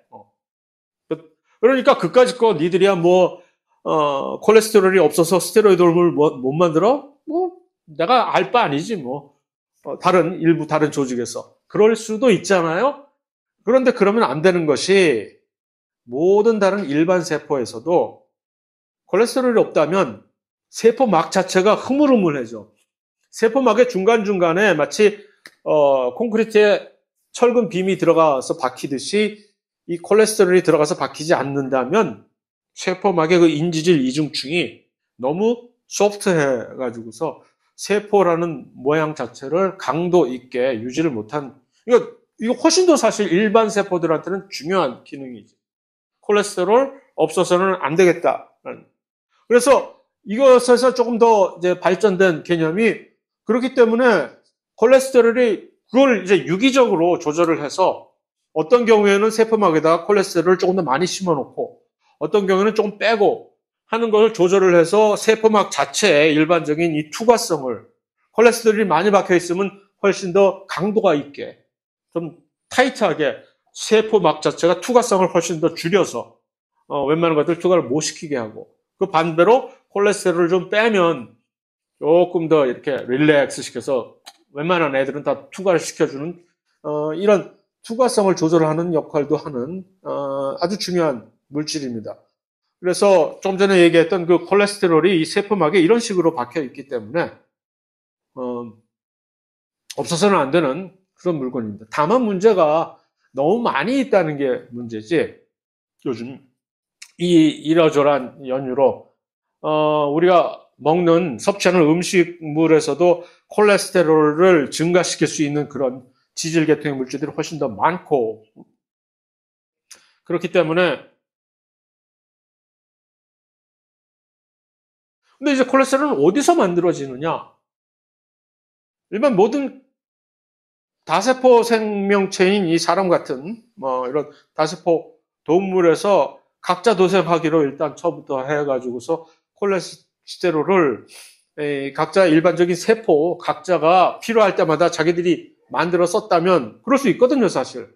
그러니까 그까짓 거 니들이야 콜레스테롤이 없어서 스테로이드 호르몬을 못 만들어? 내가 알 바 아니지 일부 다른 조직에서. 그럴 수도 있잖아요. 그런데 그러면 안 되는 것이 모든 다른 일반 세포에서도 콜레스테롤이 없다면 세포막 자체가 흐물흐물해져. 세포막의 중간중간에 마치 콘크리트에 철근 빔이 들어가서 박히듯이 이 콜레스테롤이 들어가서 박히지 않는다면 세포막의 그 인지질 이중층이 너무 소프트해가지고서 세포라는 모양 자체를 강도 있게 유지를 못한, 이거 훨씬 더 사실 일반 세포들한테는 중요한 기능이지. 콜레스테롤 없어서는 안 되겠다. 그래서 이것에서 조금 더 이제 발전된 개념이 그렇기 때문에 콜레스테롤이 그걸 이제 유기적으로 조절을 해서 어떤 경우에는 세포막에다가 콜레스테롤을 조금 더 많이 심어놓고 어떤 경우에는 조금 빼고 하는 것을 조절을 해서 세포막 자체의 일반적인 이 투과성을 콜레스테롤이 많이 박혀 있으면 훨씬 더 강도가 있게 좀 타이트하게 세포막 자체가 투과성을 훨씬 더 줄여서 웬만한 것들 투과를 못 시키게 하고 그 반대로 콜레스테롤을 좀 빼면 조금 더 이렇게 릴렉스 시켜서 웬만한 애들은 다 투과를 시켜주는 이런 투과성을 조절하는 역할도 하는 아주 중요한 물질입니다. 그래서 좀 전에 얘기했던 그 콜레스테롤이 이 세포막에 이런 식으로 박혀 있기 때문에 없어서는 안 되는 그런 물건입니다. 다만 문제가 너무 많이 있다는 게 문제지. 요즘 이러저러한 연유로 우리가 먹는 섭취하는 음식물에서도 콜레스테롤을 증가시킬 수 있는 그런 지질 계통의 물질들이 훨씬 더 많고 그렇기 때문에 근데 이제 콜레스테롤은 어디서 만들어지느냐? 일반 모든 다세포 생명체인 이 사람 같은 이런 다세포 동물에서 각자 도생하기로 일단 처음부터 해가지고서 콜레스테롤을 각자 일반적인 세포 각자가 필요할 때마다 자기들이 만들어 썼다면 그럴 수 있거든요, 사실.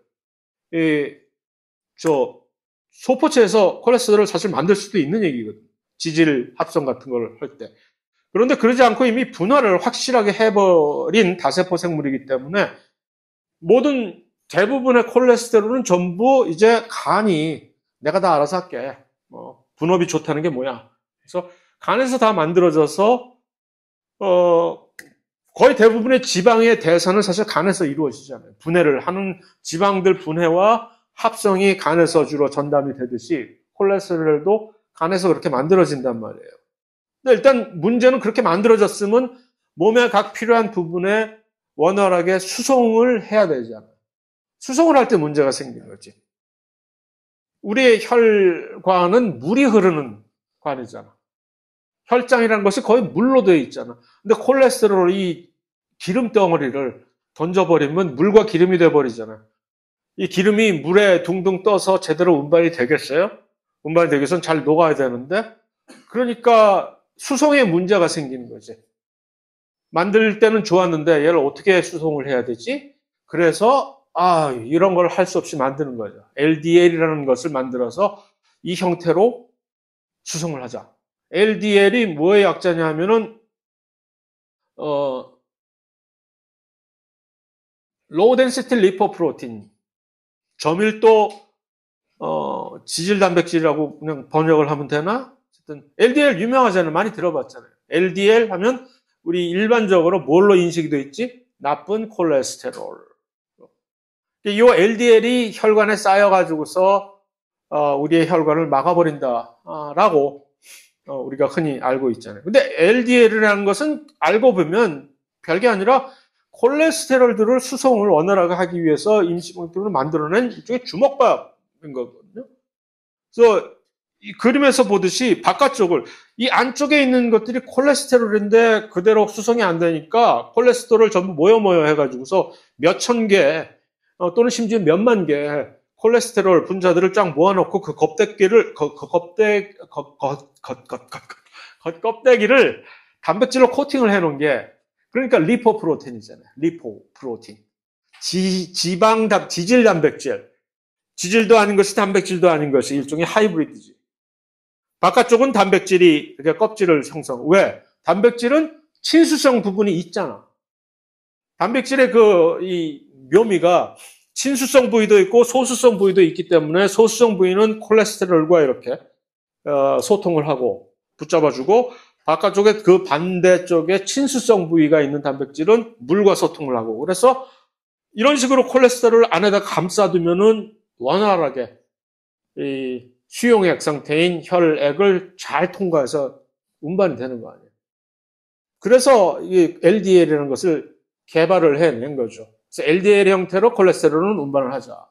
소포체에서 콜레스테롤을 사실 만들 수도 있는 얘기거든요. 지질 합성 같은 걸 할 때. 그런데 그러지 않고 이미 분화를 확실하게 해버린 다세포 생물이기 때문에 모든 대부분의 콜레스테롤은 전부 이제 간이 내가 다 알아서 할게. 분업이 좋다는 게 뭐야. 그래서 간에서 다 만들어져서 거의 대부분의 지방의 대사는 사실 간에서 이루어지잖아요. 분해를 하는 지방들 분해와 합성이 간에서 주로 전담이 되듯이 콜레스테롤도 간에서 그렇게 만들어진단 말이에요. 근데 일단 문제는 그렇게 만들어졌으면 몸에 각 필요한 부분에 원활하게 수송을 해야 되잖아요. 수송을 할 때 문제가 생기는 거지. 우리의 혈관은 물이 흐르는 관이잖아. 혈장이라는 것이 거의 물로 되어 있잖아. 근데 콜레스테롤 이 기름 덩어리를 던져버리면 물과 기름이 돼버리잖아. 이 기름이 물에 둥둥 떠서 제대로 운반이 되겠어요? 운반이 되기 위해서는 잘 녹아야 되는데 그러니까 수송에 문제가 생기는 거지. 만들 때는 좋았는데 얘를 어떻게 수송을 해야 되지? 그래서 이런 걸 할 수 없이 만드는 거죠. LDL이라는 것을 만들어서 이 형태로 수송을 하자. LDL이 뭐의 약자냐 하면은 로우 덴시티 리포프로틴 저밀도 지질 단백질이라고 그냥 번역을 하면 되나? 어쨌든 LDL 유명하잖아요. 많이 들어봤잖아요. LDL 하면 우리 일반적으로 뭘로 인식이 되어 있지? 나쁜 콜레스테롤. 이 LDL이 혈관에 쌓여가지고서 우리의 혈관을 막아버린다라고 우리가 흔히 알고 있잖아요. 근데 LDL이라는 것은 알고 보면 별게 아니라 콜레스테롤들을 수송을 원활하게 하기 위해서 임시방편을 만들어낸 일종의 주먹밥인 거거든요. 그래서 이 그림에서 보듯이 바깥쪽을, 이 안쪽에 있는 것들이 콜레스테롤인데 그대로 수송이 안 되니까 콜레스테롤을 전부 모여 해가지고서 몇천 개 또는 심지어 몇만 개 콜레스테롤 분자들을 쫙 모아놓고 그 껍데기를 단백질로 코팅을 해놓은 게, 그러니까 리포프로틴이잖아요. 리포프로틴. 지질 단백질. 지질도 아닌 것이 단백질도 아닌 것이 일종의 하이브리드지. 바깥쪽은 단백질이 이렇게 껍질을 형성. 왜? 단백질은 친수성 부분이 있잖아. 단백질의 이 묘미가 친수성 부위도 있고 소수성 부위도 있기 때문에 소수성 부위는 콜레스테롤과 이렇게 소통을 하고 붙잡아주고, 바깥쪽에 그 반대쪽에 친수성 부위가 있는 단백질은 물과 소통을 하고, 그래서 이런 식으로 콜레스테롤을 안에다 감싸두면은 원활하게 이 수용액 상태인 혈액을 잘 통과해서 운반이 되는 거 아니에요. 그래서 이 LDL이라는 것을 개발을 해낸 거죠. 그래서 LDL 형태로 콜레스테롤은 운반을 하자.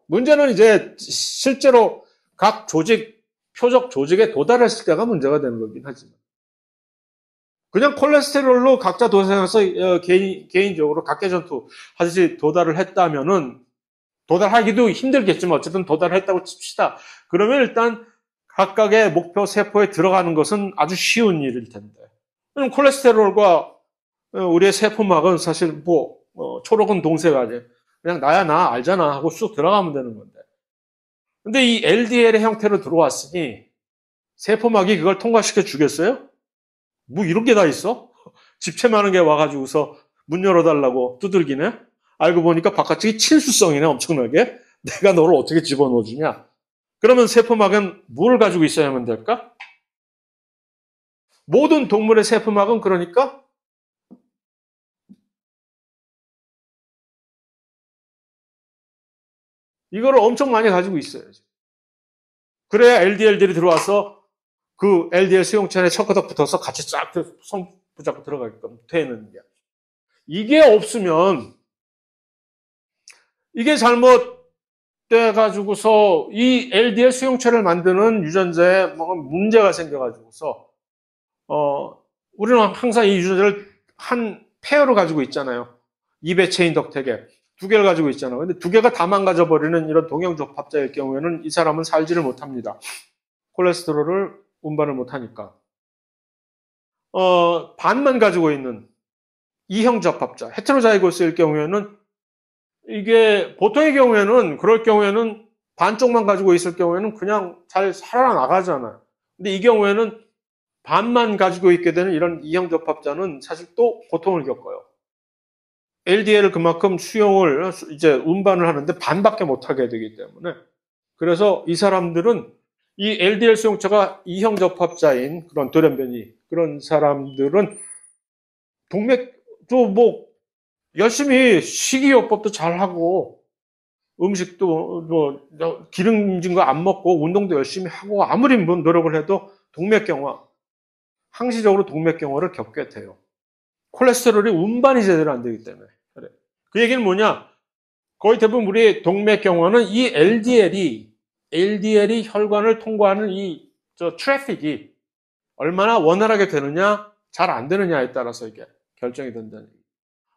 문제는 이제 실제로 각 표적 조직에 도달했을 때가 문제가 되는 거긴 하지만, 그냥 콜레스테롤로 각자 도생해서 개인적으로 각계전투 하듯이 도달을 했다면은, 도달하기도 힘들겠지만 어쨌든 도달했다고 칩시다. 그러면 일단 각각의 목표 세포에 들어가는 것은 아주 쉬운 일일 텐데. 그럼 콜레스테롤과 우리의 세포막은 사실 초록은 동새가 아니에요. 그냥 나야 나 알잖아 하고 쑥 들어가면 되는 건데. 근데 이 LDL의 형태로 들어왔으니 세포막이 그걸 통과시켜 주겠어요? 뭐 이런 게 다 있어? 집채 많은 게 와가지고서 문 열어달라고 두들기네? 알고 보니까 바깥쪽이 친수성이네, 엄청나게. 내가 너를 어떻게 집어넣어주냐? 그러면 세포막은 뭘 가지고 있어야만 될까? 모든 동물의 세포막은 그러니까 이거를 엄청 많이 가지고 있어야지. 그래야 LDL들이 들어와서 그 LDL 수용체에 척커덕 붙어서 같이 쫙 손 붙잡고 들어가게끔 되는 게. 이게 없으면, 이게 잘못돼가지고서 이 LDL 수용체를 만드는 유전자에 뭔가 문제가 생겨가지고서, 우리는 항상 이 유전자를 한 페어로 가지고 있잖아요. 2배 체인 덕택에. 2개를 가지고 있잖아요. 근데 2개가 다 망가져버리는 이런 동형접합자일 경우에는 이 사람은 살지를 못합니다. 콜레스테롤을 운반을 못하니까. 반만 가지고 있는 이형 접합자, 헤테로자이고스일 경우에는, 이게 보통의 경우에는, 그럴 경우에는 반쪽만 가지고 있을 경우에는 그냥 잘 살아나가잖아요. 근데 이 경우에는 반만 가지고 있게 되는 이런 이형 접합자는 사실 또 고통을 겪어요. LDL을 그만큼 수용을, 이제 운반을 하는데 반밖에 못하게 되기 때문에. 그래서 이 사람들은 이 LDL 수용체가 이형 접합자인 그런 돌연변이, 그런 사람들은 열심히 식이요법도 잘하고, 음식도 기름진 거 안 먹고, 운동도 열심히 하고, 아무리 노력을 해도 동맥경화, 항시적으로 동맥경화를 겪게 돼요. 콜레스테롤이 운반이 제대로 안 되기 때문에. 그래. 그 얘기는 뭐냐? 거의 대부분 우리 동맥경화는 이 LDL이 혈관을 통과하는 트래픽이 얼마나 원활하게 되느냐, 잘 안 되느냐에 따라서 이게 결정이 된다는 얘기.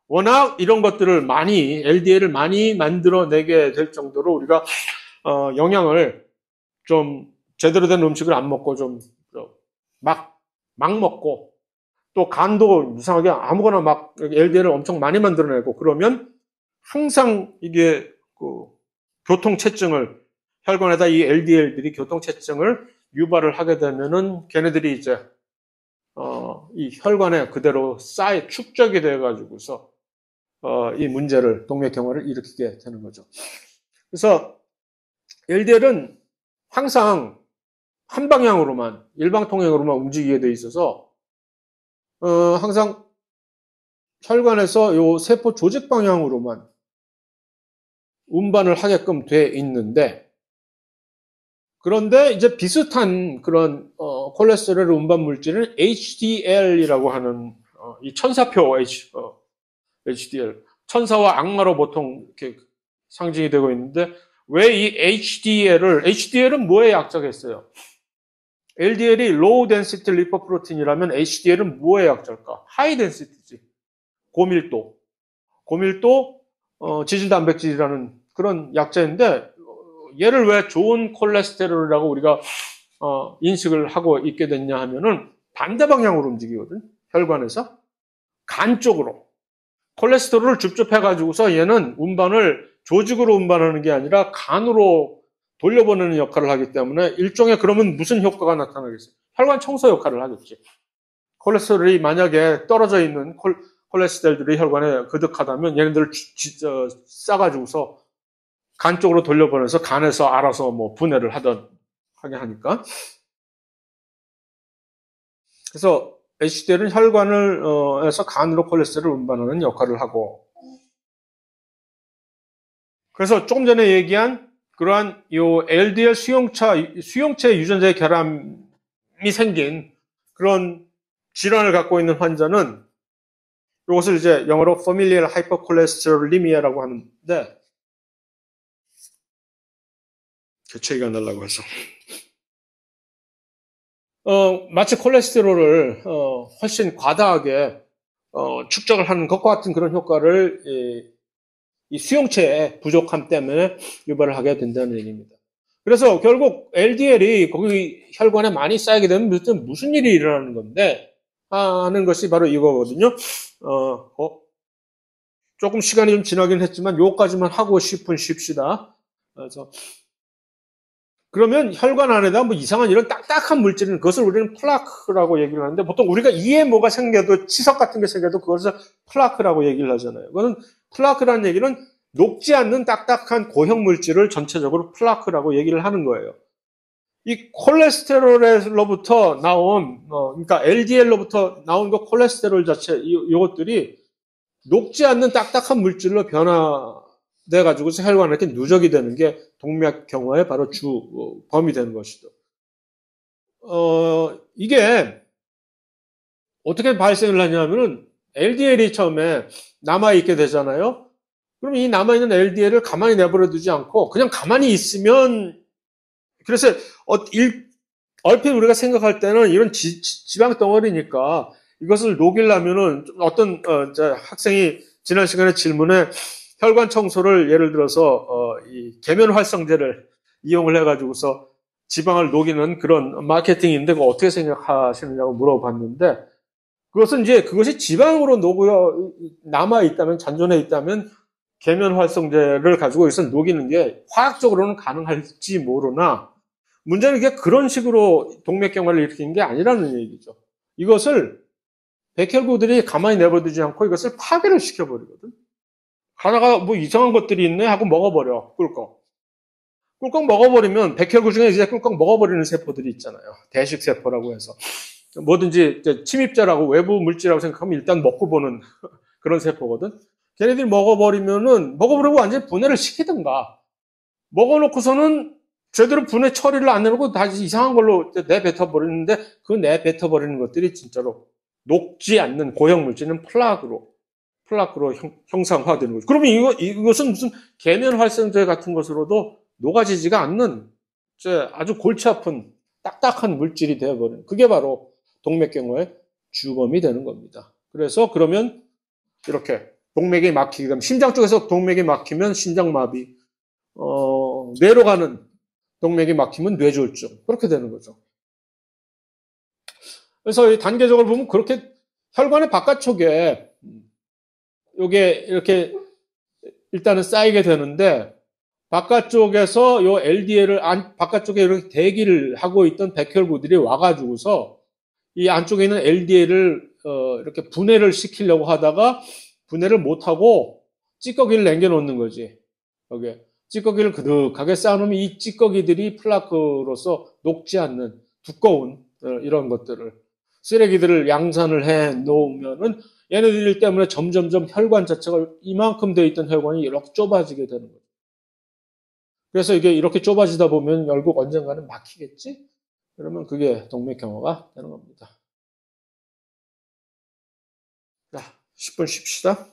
워낙 이런 것들을 LDL을 많이 만들어내게 될 정도로 우리가, 영양을 좀 제대로 된 음식을 안 먹고 막 먹고, 또 간도 이상하게 아무거나 막 LDL을 엄청 많이 만들어내고, 그러면 항상 이게 교통체증을, 혈관에다 이 LDL들이 교통체증을 유발을 하게 되면은 걔네들이 이제 이 혈관에 그대로 축적이 돼가지고서 이 문제를, 동맥경화를 일으키게 되는 거죠. 그래서 LDL은 항상 한 방향으로만, 일방통행으로만 움직이게 돼 있어서 항상 혈관에서 요 세포 조직 방향으로만 운반을 하게끔 돼 있는데, 그런데 이제 비슷한 그런 콜레스테롤 운반 물질은 HDL이라고 하는 이 천사표 HDL, 천사와 악마로 보통 이렇게 상징이 되고 있는데, 왜 이 HDL은 뭐에 약자겠어요? LDL이 low density lipoprotein이라면 HDL은 뭐에 약자일까? high density지. 고밀도 지질 단백질이라는 그런 약자인데, 얘를 왜 좋은 콜레스테롤이라고 우리가 인식을 하고 있게 됐냐 하면은 반대 방향으로 움직이거든. 혈관에서 간 쪽으로 콜레스테롤을 줍줍해가지고서 얘는 운반을 조직으로 운반하는 게 아니라 간으로 돌려보내는 역할을 하기 때문에 일종의 그러면 무슨 효과가 나타나겠어요? 혈관 청소 역할을 하겠지. 콜레스테롤이 만약에 떨어져 있는 콜레스테롤들이 혈관에 그득하다면 얘네들을 싸가지고서 간 쪽으로 돌려보내서 간에서 알아서 뭐 분해를 하게 하니까. 그래서 HDL은 혈관을 에서 간으로 콜레스테롤을 운반하는 역할을 하고, 그래서 조금 전에 얘기한 그러한 요 LDL 수용체 유전자의 결함이 생긴 그런 질환을 갖고 있는 환자는 이것을 이제 영어로 familial hypercholesterolemia 하는데, 개체기가 안 날라고 해서. 마치 콜레스테롤을 훨씬 과다하게 축적을 하는 것과 같은 그런 효과를 이 수용체의 부족함 때문에 유발을 하게 된다는 얘기입니다. 그래서 결국 LDL이 거기 혈관에 많이 쌓이게 되면 무슨 일이 일어나는 건데 하는 것이 바로 이거거든요. 조금 시간이 좀 지나긴 했지만 요까지만 하고 쉽시다. 그래서 그러면 혈관 안에다 뭐 이상한 이런 딱딱한 물질은 그것을 우리는 플라크라고 얘기를 하는데, 보통 우리가 이에 뭐가 생겨도, 치석 같은 게 생겨도 그것을 플라크라고 얘기를 하잖아요. 그거는 플라크라는 얘기는 녹지 않는 딱딱한 고형 물질을 전체적으로 플라크라고 얘기를 하는 거예요. 이 콜레스테롤로부터 나온 그러니까 LDL로부터 나온 그 콜레스테롤 자체 이것들이 녹지 않는 딱딱한 물질로 변화돼 가지고서 혈관에 이렇게 누적이 되는 게 동맥경화의 바로 범이 되는 것이죠. 이게 어떻게 발생을 하냐면은 LDL이 처음에 남아있게 되잖아요. 그럼 이 남아있는 LDL을 가만히 내버려 두지 않고 그냥 가만히 있으면, 그래서 얼핏 우리가 생각할 때는 이런 지방 덩어리니까 이것을 녹이려면은 어떤 학생이 지난 시간에 질문에 혈관 청소를 예를 들어서 이 계면 활성제를 이용을 해가지고서 지방을 녹이는 그런 마케팅인데 그거 어떻게 생각하시느냐고 물어봤는데, 그것은 이제 그것이 지방으로 녹여 남아 있다면, 잔존해 있다면 계면 활성제를 가지고 여기서 녹이는 게 화학적으로는 가능할지 모르나, 문제는 이게 그런 식으로 동맥경화를 일으키는 게 아니라는 얘기죠. 이것을 백혈구들이 가만히 내버려두지 않고 이것을 파괴를 시켜버리거든. 하나가 뭐 이상한 것들이 있네 하고 먹어버려. 꿀꺽 먹어버리면 백혈구 중에 이제 꿀꺽 먹어버리는 세포들이 있잖아요. 대식세포라고 해서. 뭐든지 침입자라고 외부 물질이라고 생각하면 일단 먹고 보는 그런 세포거든. 걔네들이 먹어버리고 완전히 분해를 시키든가, 먹어놓고서는 제대로 분해 처리를 안 해놓고 다시 이상한 걸로 내뱉어버리는데, 그 내뱉어버리는 것들이 진짜로 녹지 않는 고형 물질은 플라크로 형상화되는 거죠. 그러면 이것은 무슨 계면 활성제 같은 것으로도 녹아지지가 않는 아주 골치 아픈 딱딱한 물질이 되어버리는, 그게 바로 동맥경화의 주범이 되는 겁니다. 그래서 그러면 이렇게 동맥이 막히게 되면, 심장 쪽에서 동맥이 막히면 심장마비, 뇌로 가는 동맥이 막히면 뇌졸중, 그렇게 되는 거죠. 그래서 단계적으로 보면 그렇게 혈관의 바깥쪽에 요게 이렇게 일단은 쌓이게 되는데, 바깥쪽에서 요 LDL을 바깥쪽에 이렇게 대기를 하고 있던 백혈구들이 와가지고서 이 안쪽에 있는 LDL을 이렇게 분해를 시키려고 하다가 분해를 못하고 찌꺼기를 남겨놓는 거지. 여기에 찌꺼기를 그득하게 쌓아놓으면 이 찌꺼기들이 플라크로서 녹지 않는 두꺼운 이런 것들을, 쓰레기들을 양산을 해 놓으면은 얘네들 때문에 점점점 혈관 자체가 이만큼 되어 있던 혈관이 이렇게 좁아지게 되는 거죠. 그래서 이게 이렇게 좁아지다 보면 결국 언젠가는 막히겠지? 그러면 그게 동맥경화가 되는 겁니다. 자, 10분 쉽시다.